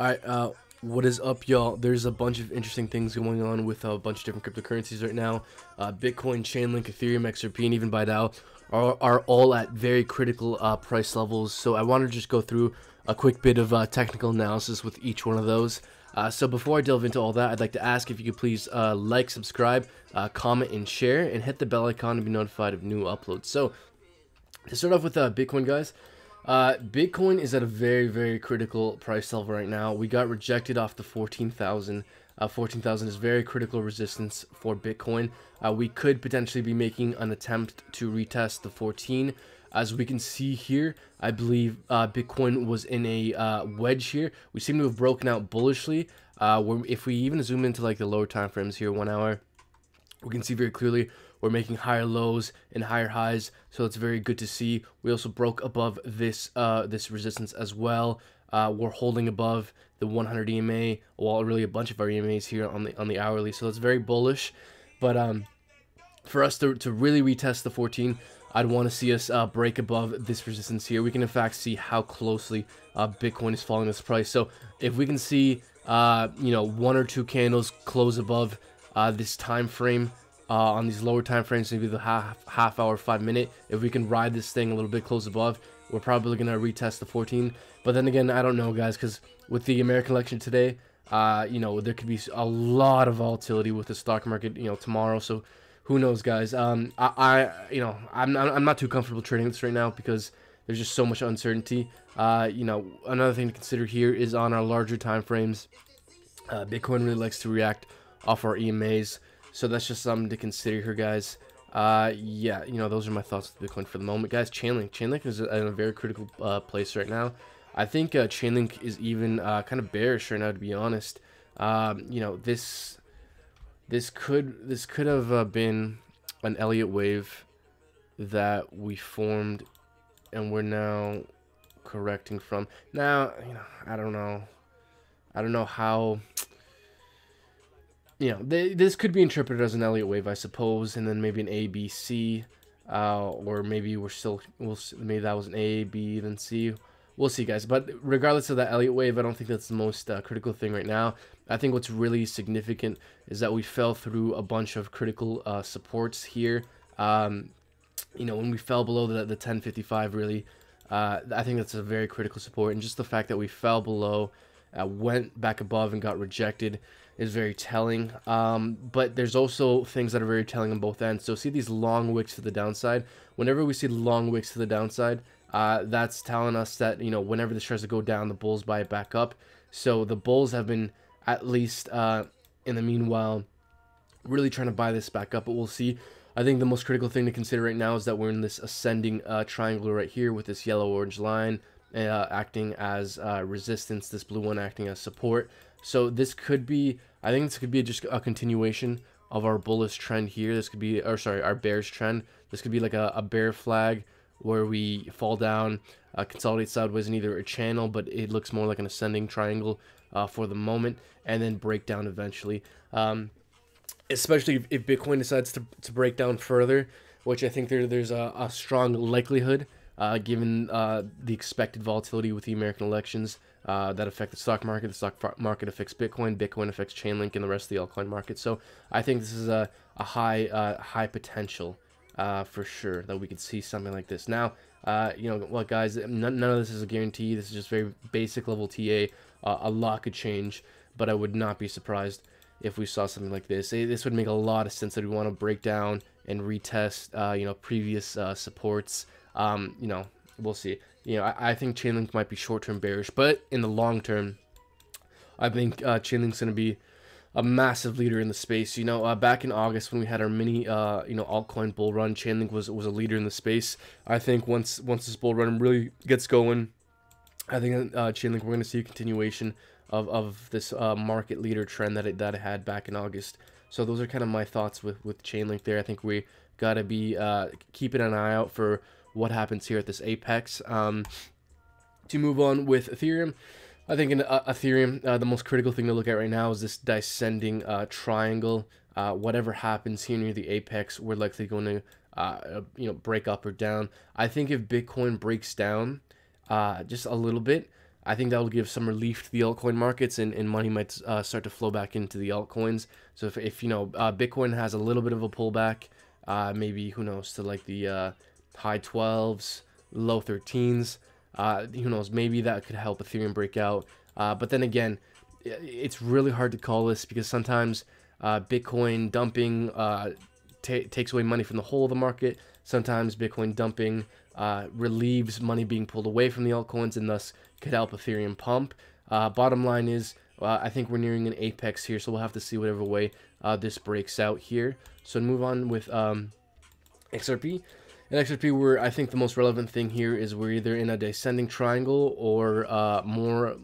Alright, what is up, y'all? There's a bunch of interesting things going on with a bunch of different cryptocurrencies right now. Bitcoin, Chainlink, Ethereum, XRP, and even Bidao are all at very critical price levels. So I want to just go through a quick bit of technical analysis with each one of those. So before I delve into all that, I'd like to ask if you could please like, subscribe, comment, and share, and hit the bell icon to be notified of new uploads. So to start off with Bitcoin, guys. Bitcoin is at a very critical price level right now. We got rejected off the 14,000. 14,000 is very critical resistance for Bitcoin. We could potentially be making an attempt to retest the 14. As we can see here, I believe Bitcoin was in a wedge here. We seem to have broken out bullishly. If we even zoom into like the lower time frames here, 1 hour, we can see very clearly we're making higher lows and higher highs, so it's very good to see. We also broke above this this resistance as well. We're holding above the 100 EMA, well, really a bunch of our EMAs here on the hourly, so that's very bullish. But for us to really retest the 14, I'd want to see us break above this resistance here. We can in fact see how closely Bitcoin is following this price. So if we can see you know, 1 or 2 candles close above this time frame, on these lower time frames, maybe the half hour, 5 minute, if we can ride this thing a little bit close above, we're probably gonna retest the 14. But then again, I don't know, guys, because with the American election today, you know, there could be a lot of volatility with the stock market, you know, tomorrow. So who knows, guys? You know, I'm not too comfortable trading this right now because there's just so much uncertainty. You know, another thing to consider here is on our larger time frames. Bitcoin really likes to react off our EMAs. So that's just something to consider here, guys. Yeah, you know, those are my thoughts with Bitcoin for the moment, guys. Chainlink is in a very critical place right now. I think Chainlink is even kind of bearish right now, to be honest. You know, this could have been an Elliott wave that we formed, and we're now correcting from. Now, you know, I don't know how. You know, this could be interpreted as an Elliott wave, I suppose, and then maybe an A, B, C, or maybe maybe that was an A, B, then C. We'll see, guys. But regardless of that Elliott wave, I don't think that's the most critical thing right now. I think what's really significant is that we fell through a bunch of critical supports here. You know, when we fell below the 1055, really, I think that's a very critical support, and just the fact that we fell below, went back above and got rejected is very telling. But there's also things that are very telling on both ends. So see these long wicks to the downside. Whenever we see long wicks to the downside, that's telling us that, you know, whenever this tries to go down, the bulls buy it back up. So the bulls have been, at least in the meanwhile, really trying to buy this back up, but we'll see. I think the most critical thing to consider right now is that we're in this ascending triangle right here with this yellow-orange line acting as resistance, this blue one acting as support. So this could be, I think this could be just a continuation of our bullish trend here. This could be, or sorry, our bearish trend. This could be like a bear flag where we fall down, consolidate sideways in either a channel, but it looks more like an ascending triangle for the moment, and then break down eventually. Especially if Bitcoin decides to break down further, which I think there's a strong likelihood, given the expected volatility with the American elections that affect the stock market. The stock market affects Bitcoin, Bitcoin affects Chainlink, and the rest of the altcoin market. So I think this is a high potential for sure that we could see something like this. Now, you know what, guys, none of this is a guarantee. This is just very basic level TA. A lot could change, but I would not be surprised if we saw something like this. This would make a lot of sense that we want to break down and retest, you know, previous supports. You know, we'll see. You know, I think Chainlink might be short-term bearish, but in the long term, I think Chainlink's going to be a massive leader in the space. You know, back in August when we had our mini, you know, altcoin bull run, Chainlink was a leader in the space. I think once this bull run really gets going, I think Chainlink, we're going to see a continuation of this market leader trend that it had back in August. So those are kind of my thoughts with Chainlink there. I think we got to be keeping an eye out for what happens here at this apex. To move on with Ethereum, I think in Ethereum, the most critical thing to look at right now is this descending triangle. Whatever happens here near the apex, we're likely going to you know, break up or down. I think if Bitcoin breaks down just a little bit, I think that will give some relief to the altcoin markets, and money might start to flow back into the altcoins. So if you know, Bitcoin has a little bit of a pullback, maybe, who knows, to like the high 12s, low 13s, who knows, maybe that could help Ethereum break out. But then again, it's really hard to call this, because sometimes Bitcoin dumping takes away money from the whole of the market. Sometimes Bitcoin dumping relieves money being pulled away from the altcoins, and thus could help Ethereum pump. Bottom line is, I think we're nearing an apex here, so we'll have to see whatever way this breaks out here. So move on with XRP. In XRP, where I think the most relevant thing here is we're either in a descending triangle, or more,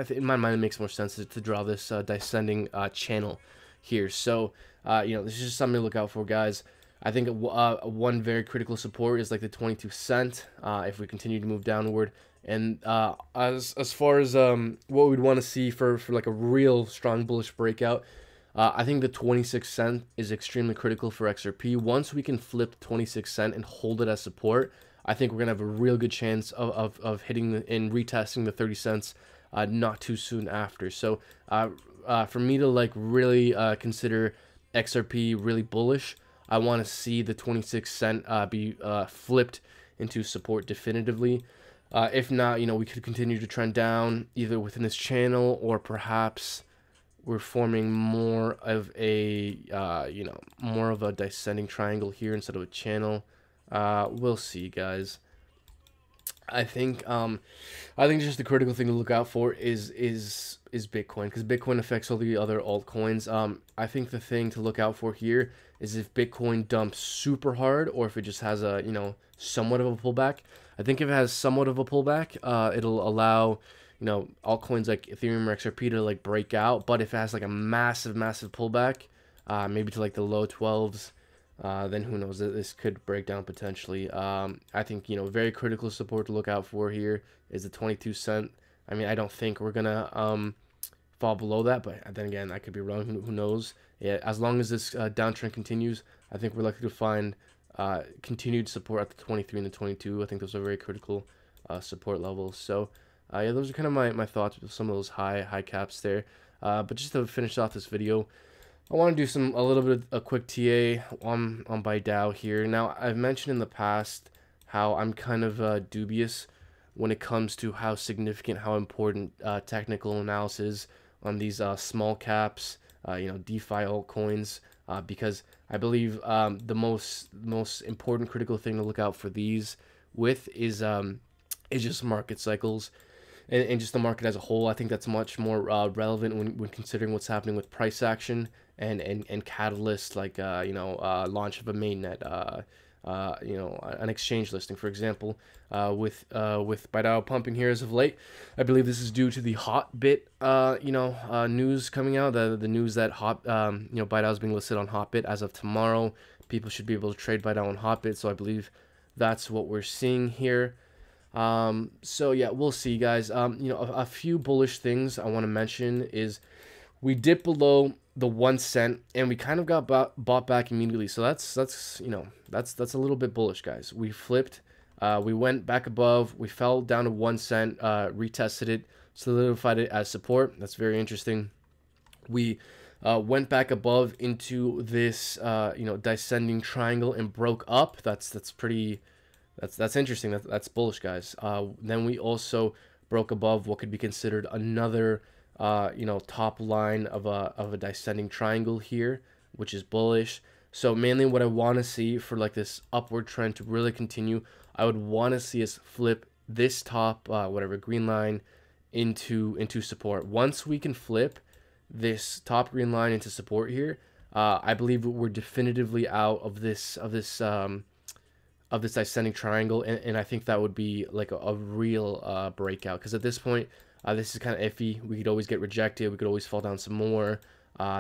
in my mind, it makes more sense to draw this descending channel here. So, you know, this is just something to look out for, guys. I think one very critical support is like the 22 cent, if we continue to move downward. And as far as what we'd want to see for like a real strong bullish breakout, I think the 26 cent is extremely critical for XRP. Once we can flip 26 cent and hold it as support, I think we're going to have a real good chance of hitting and retesting the 30 cents not too soon after. So for me to like really consider XRP really bullish, I want to see the 26 cent be flipped into support definitively. If not, you know, we could continue to trend down either within this channel, or perhaps we're forming more of a, you know, more of a descending triangle here instead of a channel. We'll see, guys. I think just the critical thing to look out for is Bitcoin, because Bitcoin affects all the other altcoins. I think the thing to look out for here is if Bitcoin dumps super hard, or if it just has a, you know, somewhat of a pullback. I think if it has somewhat of a pullback, it'll allow, you know, altcoins like Ethereum or XRP to like break out. But if it has like a massive pullback, maybe to like the low 12s, then who knows, this could break down potentially. I think, you know, very critical support to look out for here is the 22 cent. I mean, I don't think we're gonna fall below that, but then again, I could be wrong. Who knows? Yeah, as long as this downtrend continues, I think we're likely to find continued support at the 23 and the 22. I think those are very critical support levels. So yeah, those are kind of my thoughts with some of those high caps there. But just to finish off this video, I want to do a little bit of a quick TA on Bidao here. Now, I've mentioned in the past how I'm kind of dubious when it comes to how significant, how important technical analysis on these small caps, you know, DeFi altcoins, because I believe the most important critical thing to look out for these with is just market cycles. And just the market as a whole. I think that's much more relevant when considering what's happening with price action and catalysts like you know, launch of a mainnet, you know, an exchange listing, for example, with Bidao pumping here as of late. I believe this is due to the Hotbit you know, news coming out, the news that you know, Bidao is being listed on Hotbit as of tomorrow. People should be able to trade Bidao on Hotbit, so I believe that's what we're seeing here. So yeah, we'll see, guys. You know, a few bullish things I want to mention is we dipped below the 1 cent and we kind of got bought back immediately. So that's you know, that's a little bit bullish, guys. We flipped, we went back above, we fell down to 1 cent, retested it, solidified it as support. That's very interesting. We went back above into this you know, descending triangle and broke up. That's pretty. That's interesting. That's bullish, guys. Then we also broke above what could be considered another, you know, top line of a descending triangle here, which is bullish. So mainly what I want to see for like this upward trend to really continue, I would want to see us flip this top, whatever, green line into support. Once we can flip this top green line into support here, I believe we're definitively out of this descending triangle, and I think that would be like a real breakout, because at this point this is kind of iffy. We could always get rejected, we could always fall down some more.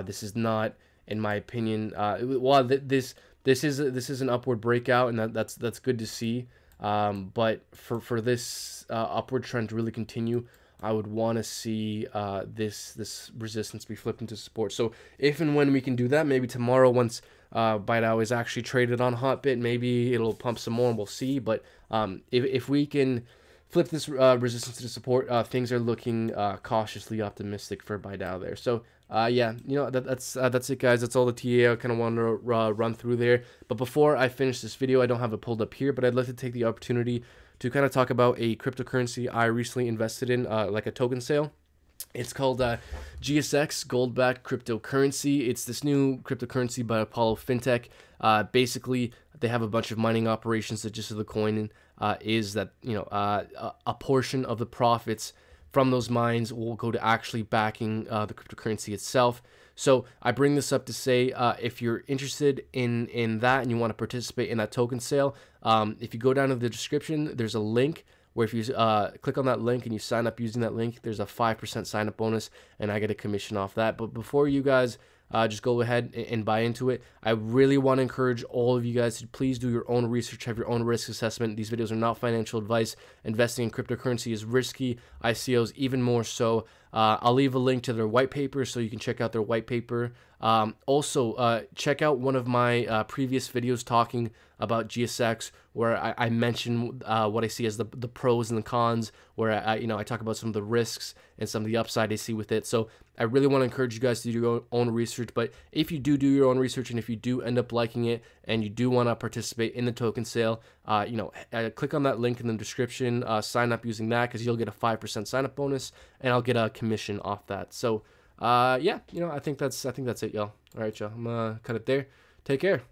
This is not, in my opinion, well, this is an upward breakout, and that's good to see, but for this upward trend to really continue, I would want to see this resistance be flipped into support. So if and when we can do that, maybe tomorrow, once Bidao is actually traded on Hotbit, maybe it'll pump some more and we'll see. But if we can flip this resistance to support, things are looking cautiously optimistic for Bidao there. So yeah, you know, that's it, guys. That's all the TA I kind of wanted to run through there. But before I finish this video, I don't have it pulled up here, but I'd like to take the opportunity to kind of talk about a cryptocurrency I recently invested in, like a token sale. It's called GSX, gold-backed cryptocurrency. It's this new cryptocurrency by Apollo FinTech. Basically, they have a bunch of mining operations. That just of the coin is that, you know, a portion of the profits from those mines will go to actually backing the cryptocurrency itself. So I bring this up to say, if you're interested in that and you want to participate in that token sale, if you go down to the description, there's a link where if you click on that link and you sign up using that link, there's a 5% sign up bonus, and I get a commission off that. But before you guys just go ahead and buy into it, I really want to encourage all of you guys to please do your own research, have your own risk assessment. These videos are not financial advice. Investing in cryptocurrency is risky. ICOs even more so. I'll leave a link to their white paper so you can check out their white paper. Also, check out one of my previous videos talking about GSX, where I mention what I see as the pros and the cons, where I talk about some of the risks and some of the upside I see with it. So I really want to encourage you guys to do your own research. But if you do your own research, and if you do end up liking it, and you do want to participate in the token sale, click on that link in the description, sign up using that, because you'll get a 5% sign up bonus, and I'll get a commission off that. So yeah, I think that's it, y'all. All right, y'all, I'm gonna cut it there. Take care.